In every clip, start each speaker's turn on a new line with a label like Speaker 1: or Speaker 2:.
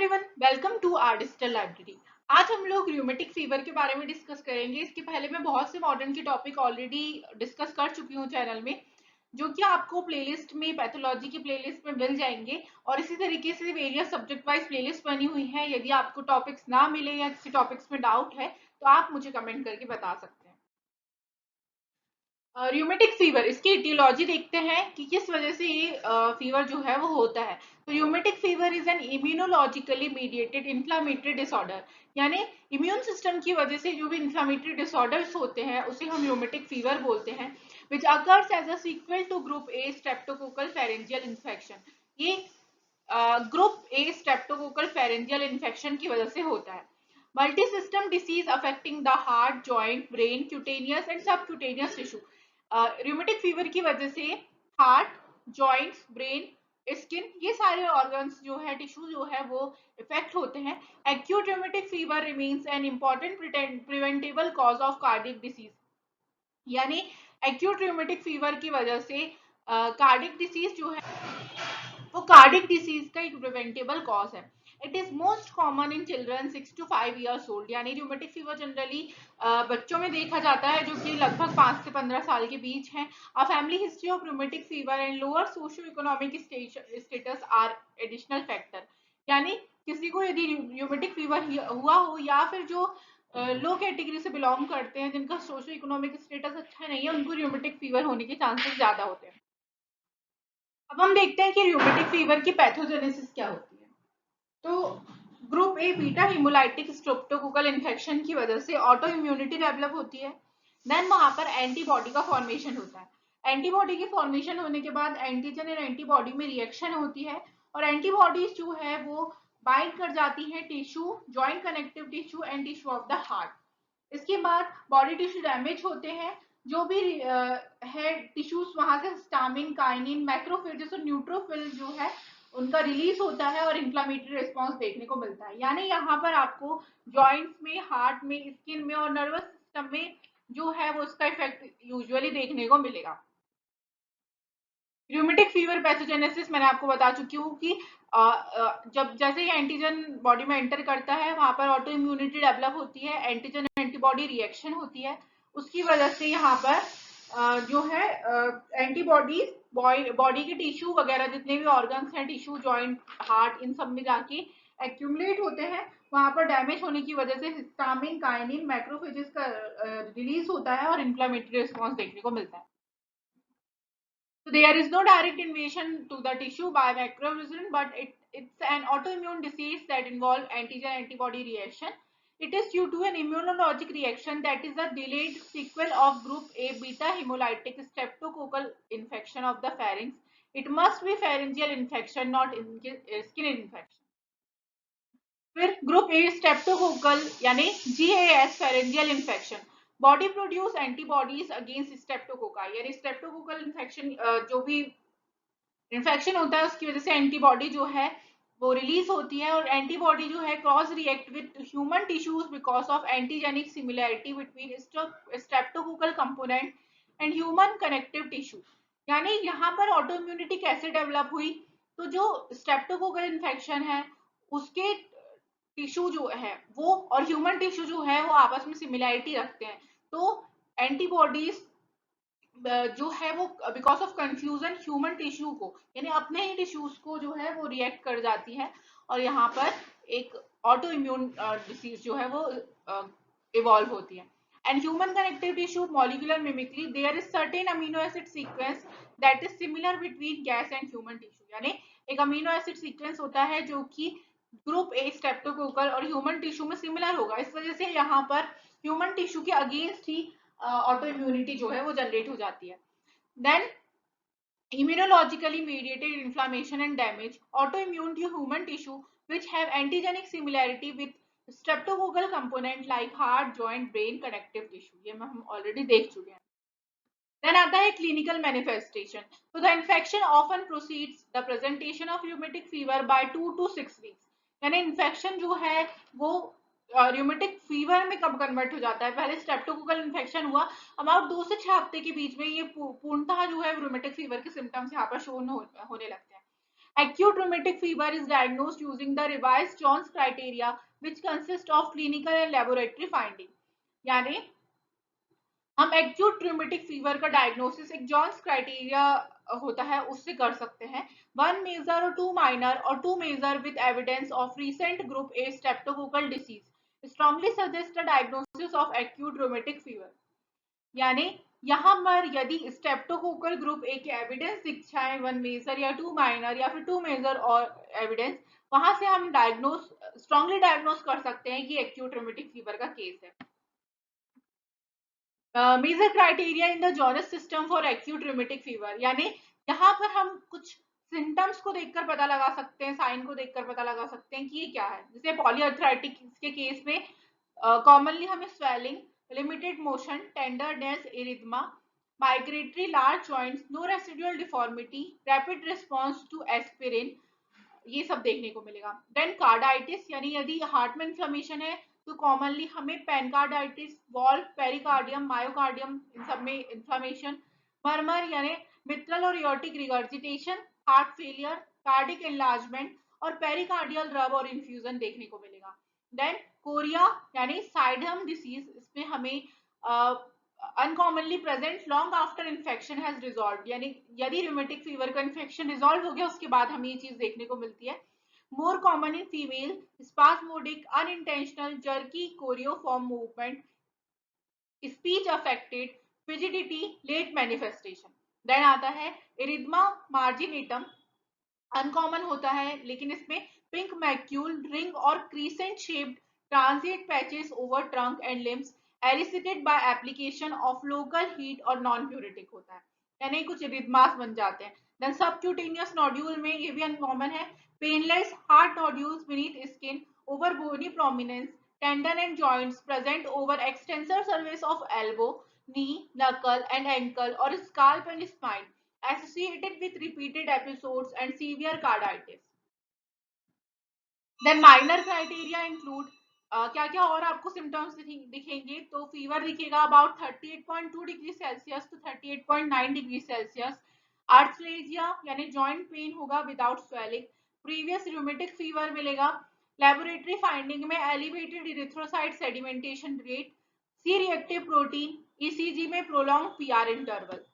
Speaker 1: Everyone, welcome to our digital library. आज हम लोग र्यूमेटिक फीवर के बारे में डिस्कस करेंगे। इसके पहले मैं बहुत से मॉडर्न के टॉपिक ऑलरेडी डिस्कस कर चुकी हूँ चैनल में, जो कि आपको प्लेलिस्ट में, पैथोलॉजी की प्लेलिस्ट में मिल जाएंगे। और इसी तरीके से वेरियस सब्जेक्ट वाइज प्लेलिस्ट बनी हुई है। यदि आपको टॉपिक्स ना मिले या किसी टॉपिक्स में डाउट है तो आप मुझे कमेंट करके बता सकते हैं। र्यूमेटिक फीवर, इसकी इटियोलॉजी देखते हैं कि किस वजह से ये फीवर जो है वो होता है। तो rheumatic fever is an immunologically mediated inflammatory disorder, यानी इम्यून सिस्टम की वजह से जो भी इन्फ्लामेटरी डिसऑर्डर्स होते हैं उसे हम र्यूमेटिक फीवर बोलते हैं, which occurs as a sequel to group A streptococcal pharyngeal infection. ये group A streptococcal pharyngeal infection की वजह से होता है। Multi system disease affecting the heart, joint, brain, cutaneous and subcutaneous tissue. Rheumatic fever की वजह से हार्ट, जॉइंट्स, ब्रेन, स्किन, ये सारे ऑर्गन्स जो है, टिश्यू जो है वो इफेक्ट होते हैं। Acute rheumatic fever remains an important preventable cause of cardiac disease, यानी एक्यूट र्यूमेटिक फीवर की वजह से कार्डियक डिसीज जो है वो कार्डियक डिसीज का एक प्रिवेंटेबल कॉज है। It is most common in children 6 to 5 years old, यानी र्यूमेटिक फीवर जनरली बच्चों में देखा जाता है जो कि लगभग 5 से 15 साल के बीच है। A family history of rheumatic fever and lower socio economic status are additional factor, यानी किसी को यदि र्यूमेटिक फीवर हुआ हो या फिर जो लो कैटेगरी से बिलोंग करते हैं, जिनका सोशियो इकोनॉमिक स्टेटस अच्छा नहीं है, उनको र्यूमेटिक फीवर होने के चांसेस ज्यादा होते हैं। अब हम देखते हैं कि र्यूमेटिक फीवर की पैथोजेनेसिस क्या होती है। तो group A beta haemolytic streptococcal infection की वजह से ऑटो इम्यूनिटी डेवलप होती है। देन वहां पर एंटीबॉडी का फॉर्मेशन होता है। एंटीबॉडी के फॉर्मेशन होने के बाद एंटीजन एंड एंटीबॉडी में रिएक्शन होती है और एंटीबॉडीज जो है वो बाइंड कर जाती है tissue, joint connective tissue and tissue of the heart. इसके बाद बॉडी टिश्यू डैमेज होते हैं। जो भी है टिश्यूज, वहां से हिस्टामिन, काइनिन, मैक्रोफेजेस और न्यूट्रोफिल जो है उनका रिलीज होता है और इन्फ्लामेटरी रिस्पॉन्स देखने को मिलता है। यानी यहाँ पर आपको जॉइंट्स में, हार्ट में, स्किन में और नर्वस सिस्टम में जो है वो उसका इफेक्ट यूजुअली देखने को मिलेगा। र्यूमेटिक फीवर पैथोजेनेसिस मैंने आपको बता चुकी हूँ कि जब जैसे ही एंटीजन बॉडी में एंटर करता है वहां पर ऑटो इम्यूनिटी डेवलप होती है, एंटीजन एंटीबॉडी रिएक्शन होती है। उसकी वजह से यहाँ पर जो है एंटीबॉडीज बॉडी के टिश्यू वगैरह, जितने भी ऑर्गन्स हैं, टिश्यू, जॉइंट, हार्ट, इन सब में जाके एक्यूमुलेट होते हैं। वहां पर डैमेज होने की वजह से हिस्टामिन, काइनिन, मैक्रोफेजेस का रिलीज होता है और इन्फ्लामेटरी रिस्पॉन्स देखने को मिलता है। So there is no direct invasion to the tissue by macroorganism, but it's an autoimmune disease that involves antigen-antibody reaction. It is due to an immunologic reaction that is a delayed sequel of group A beta hemolytic streptococcal infection of the pharynx. It must be pharyngeal infection, not skin infection. फिर group A streptococcal यानी GAS pharyngeal infection. Body produce antibodies against streptococci, यानी streptococcal infection जो भी infection होता है उसकी वजह से एंटीबॉडी जो है वो रिलीज होती है और एंटीबॉडी जो है cross react with human tissues because of antigenic similarity between streptococcal component and human connective tissue. यानी यहाँ पर ऑटो इम्यूनिटी कैसे डेवलप हुई? तो जो स्ट्रेप्टोकोकल इन्फेक्शन है उसके टिश्यू जो है वो और ह्यूमन टिश्यू जो है वो आपस में सिमिलैरिटी रखते हैं। तो एंटीबॉडीज जो है वो because of confusion human tissue को, यानी अपने ही टिश्यूज को जो है वो रिएक्ट कर जाती है और यहाँ पर एक ऑटो इम्यून डिसीज जो है वो इवॉल्व होती है। And human connective tissue molecular mimicry, there is certain amino acid sequence that is similar between GAS and human tissue, यानी एक अमीनो एसिड सीक्वेंस होता है जो कि ग्रुप ए स्ट्रेप्टोकोकल और ह्यूमन टिश्यू में सिमिलर होगा। इस वजह से यहाँ पर ह्यूमन टिश्यू के अगेंस्ट ही ऑटो इम्यूनिटी जो है वो जनरेट हो जाती है। Then immunologically mediated inflammation and damage, autoimmune to human tissue which have antigenic similarity with streptococcal component like heart, joint, brain, connective tissue, ये हम ऑलरेडी देख चुके हैं। देन आता है क्लिनिकल मैनिफेस्टेशन। तो the infection often proceeds the presentation of rheumatic fever bye 2 to 6 weeks, यानी infection जो है वो र्यूमेटिक फीवर में कब कन्वर्ट हो जाता है? पहले स्ट्रेप्टोकोकल इन्फेक्शन हुआ, अबाउट 2 से 6 हफ्ते के बीच में ये पूर्णतः जो है र्यूमेटिक फीवर के सिम्टम्स यहाँ पर शो होने लगते हैं। Acute rheumatic fever is diagnosed using the revised Jones criteria, which consist of clinical and laboratory finding. यानी हम एक्यूट रूमेटिक फीवर का डायग्नोसिस एक जॉन्स क्राइटेरिया होता है उससे कर सकते हैं. वन मेजर और टू माइनर और two major with evidence of recent group A streptococcal disease strongly suggest the diagnosis of acute rheumatic fever. यानी यहाँ पर यदि स्ट्रेप्टोकोकल ग्रुप ए के एविडेंस दिखता है वन मेजर या टू माइनर या फिर टू मेजर और एविडेंस, वहां से हम स्ट्रांगली डायग्नोस कर सकते हैं कि एक्यूट रूमेटिक फीवर का केस है. Major criteria in the Jones system for acute rheumatic fever. यानी यहाँ पर हम कुछ सिम्टम्स को देखकर पता लगा सकते हैं, साइन को देखकर पता लगा सकते हैं कि ये क्या है. जैसे पॉलीआर्थराइटिस के केस में कॉमनली हमें swelling, limited motion, tenderness, erythema, migratory large joints, no residual deformity, rapid response to aspirin, ये सब देखने को मिलेगा. देन कार्डाइटिस, यानी यदि हार्ट में इन्फ्लेमेशन है तो कॉमनली हमें पेनकार्डाइटिस, वॉल्व, पेरिकार्डियम, मायोकार्डियम, इन सब में इन्फ्लेमेशन. मरमर यानी मिट्रल और aortic regurgitation, heart failure, cardiac enlargement और पेरिकार्डियल रब और इन्फ्यूजन देखने को मिलेगा. देन कोरिया यानी साइडहम डिसीज, इसमें हमें uncommonly present long after infection has resolve. यानी यदि रूमेटिक फीवर का इन्फेक्शन रिजॉल्व हो गया उसके बाद हमें ये चीज देखने को मिलती है. More common in female, spasmodic, unintentional, jerky choreoform movement, speech affected, fidgetity, late manifestation. Then आता है इरिथमा मार्जिनेटम, अनकॉमन होता है लेकिन इसमें पिंक मैक्यूल रिंग और crescent shaped transit patches over trunk and limbs elicited by application of local heat और non pruritic होता है. यानी कुछ रिदमास बन जाते हैं. देन सबक्यूटेनियस नोड्यूल में ये भी अनकॉमन है. Painless hard nodules beneath skin over bony prominence, tendon and joints present over extensor surface of elbow, knee, knuckle and ankle और scalp and spine, associated with repeated episodes and severe carditis. Then minor criteria include क्या क्या और आपको symptoms दिखेंगे तो fever दिखेगा about 38.2 degree Celsius to 38.9 degree Celsius. Arthralgia यानी joint pain होगा without swelling. Previous rheumatic fever मिलेगा. लेबोरेटरी फाइंडिंग में elevated erythrocyte sedimentation rate, C reactive protein, ECG में प्रोलॉन्ग पीआर इंटरवल.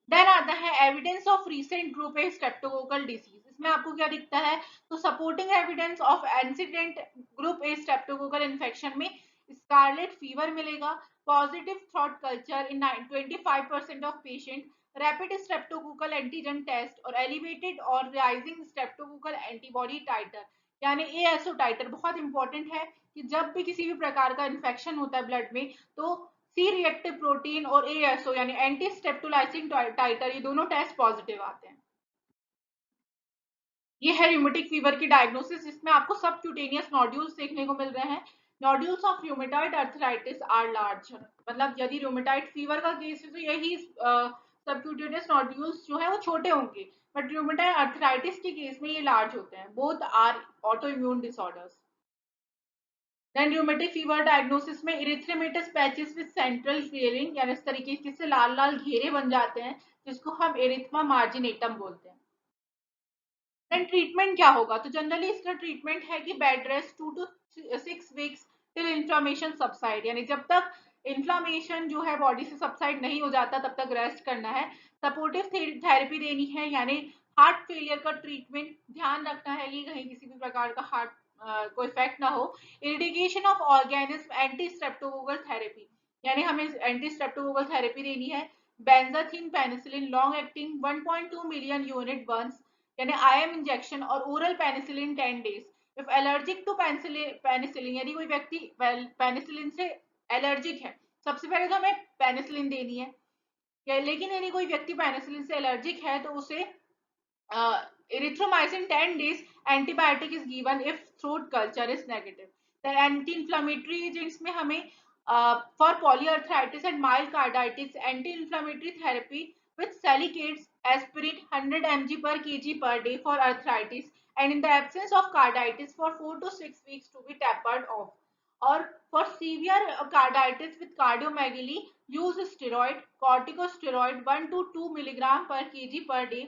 Speaker 1: देन आता है evidence of recent group A streptococcal disease. इसमें आपको क्या दिखता है तो supporting evidence of incident group A streptococcal infection में स्कारलेट फीवर मिलेगा, positive throat culture in 25% of patient, rapid streptococcal antigen test और एलिवेटेड और राइजिंग स्ट्रेप्टोकोकल एंटीबॉडी टाइटर. यानी एएसओ टाइटर बहुत इंपॉर्टेंट है कि जब भी किसी भी प्रकार का इन्फेक्शन होता है ब्लड में तो सी रिएक्टिव प्रोटीन और एएसओ यानी एंटी स्टेप्टोलाइसिंग टाइटर, ये दोनों टेस्ट पॉजिटिव आते हैं. ये है रूमेटिक फीवर की डायग्नोसिस. इसमें आपको सबक्यूटेनियस नोड्यूल्स देखने को मिल रहे हैं. Nodules of rheumatoid arthritis are large. मतलब यदि रूमेटॉइड फीवर का केस है तो यही सबक्यूटेनियस नोड्यूल्स जो है वो छोटे होंगे, बट रूमेटॉइड अर्थराइटिस के केस में ये लार्ज होते हैं. Both are auto immune disorders. Then rheumatic fever diagnosis में erythematous patches with central clearing, यानी इस तरीके से लाल लाल घेरे बन जाते हैं जिसको हम इरिथमा मार्जिनेटम बोलते हैं. देन ट्रीटमेंट क्या होगा तो जनरली इसका ट्रीटमेंट है कि bed rest 2 to 6 weeks till inflammation subside. यानी जब तक इन्फ्लामेशन जो है बॉडी से सबसाइड नहीं हो जाता तब तक रेस्ट करना है. सपोर्टिव थेरेपी देनी है. यानी हार्ट फेलियर का ट्रीटमेंट ध्यान रखना है कि कहीं किसी भी प्रकार का हार्ट को इफेक्ट ना हो. Eradication of organism, anti streptococcal therapy, यानी हमें एंटी स्ट्रेप्टोकोकल थेरेपी देनी है. Benzathine penicillin long acting 1.2 million unit burns, यानी आईएम इंजेक्शन और oral penicillin 10 days. If allergic to penicillin, यदि कोई व्यक्ति पेनिसिलिन से एलर्जिक है, सबसे पहले तो हमें पेनिसिलिन देनी है. लेकिन यदि कोई व्यक्ति पेनिसिलिन से एलर्जिक है तो उसे erythromycin 10 days antibiotic is given if throat culture is negative. The anti-inflammatory agents में हमें for polyarthritis and myocarditis anti-inflammatory therapy with salicylates, aspirin 100 mg per kg per day for arthritis and in the absence of carditis for 4 to 6 weeks to be tapered off. और for severe carditis with cardiomegaly, use steroid, corticosteroid 1 to 2 milligram per kg per day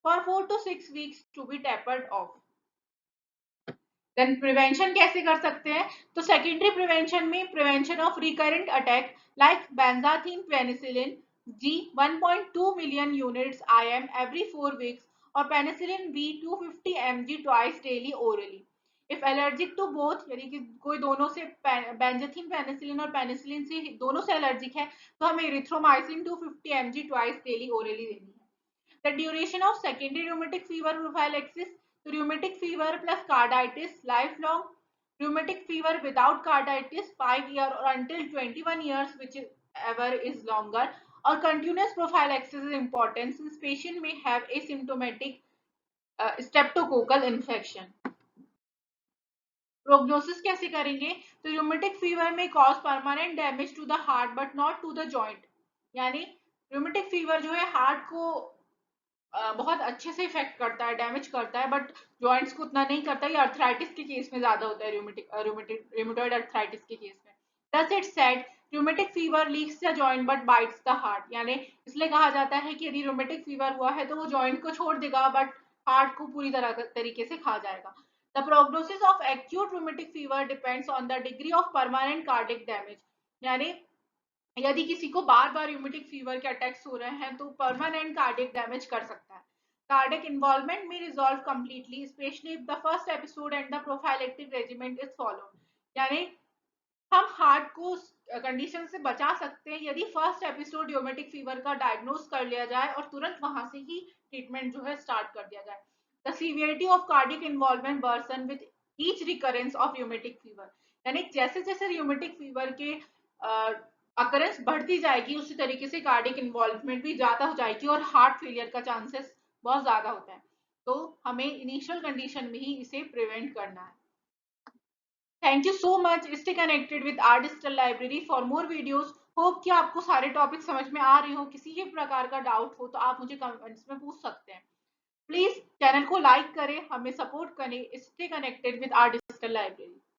Speaker 1: for 4 to 6 weeks to be tapered off. Then prevention कैसे कर सकते हैं? तो secondary prevention में prevention of recurrent attack like benzathine penicillin G 1.2 million units IM every 4 weeks और penicillin B 250 mg twice daily orally. If allergic to both, यानी कि कोई दोनों से बेंजाथीन पेनिसिलिन और पेनिसिलिन से दोनों से एलर्जिक है, तो हमें erythromycin 250 mg twice daily orally देनी है. The duration of secondary rheumatic fever prophylaxis, rheumatic fever plus carditis, lifelong, rheumatic fever without carditis, 5 years or until 21 years, whichever is longer, or continuous prophylaxis is important since patient may have asymptomatic streptococcal infection. Prognosis कैसे करेंगे? तो rheumatic fever में cause permanent damage to the heart but not to the joint, यानी rheumatic fever जो है heart को बहुत अच्छे से इफेक्ट करता है, डैमेज करता है, बट जॉइंट्स को उतना नहीं करता. ये अर्थराइटिस के केस में ज्यादा होता है, रूमेटॉइड अर्थराइटिस के केस में. Thus it said rheumatic fever leaks the joint but bytes the heart, यानी इसलिए कहा जाता है कि यदि रूमेटिक फीवर हुआ है तो वो जॉइंट को छोड़ देगा बट हार्ट को पूरी तरीके से खा जाएगा. The prognosis of acute rheumatic fever depends on the degree of permanent cardiac damage, यानी यदि किसी को बार बार र्यूमेटिक फीवर के अटैक्स हो रहे हैं तो परमानेंट कार्डिक डैमेज कर सकता है. कार्डिक इन्वॉल्वमेंट में resolve completely specially if the first episode and the prophylactic regiment is followed, यानी हम हार्ट को कंडीशन से बचा सकते हैं यदि फर्स्ट एपिसोड र्यूमेटिक फीवर का डायग्नोज कर लिया जाए और तुरंत वहां से ही ट्रीटमेंट जो है स्टार्ट कर दिया जाए. The severity of cardiac involvement worsen with each recurrence of rheumatic fever, यानी जैसे जैसे र्यूमेटिक फीवर के अकरेंस बढ़ती जाएगी उसी तरीके से कार्डिक इन्वॉल्वमेंट भी ज्यादा हो जाएगी और हार्ट फेलियर का चांसेस बहुत ज्यादा होता है. तो हमें इनिशियल कंडीशन में ही इसे प्रिवेंट करना है. Thank you so much. Stay connected with our digital library for more videos. Hope कि आपको सारे टॉपिक समझ में आ रहे हो. किसी भी प्रकार का डाउट हो तो आप मुझे कमेंट्स में पूछ सकते हैं. प्लीज चैनल को लाइक करें, हमें सपोर्ट करें. Stay connected with our digital library.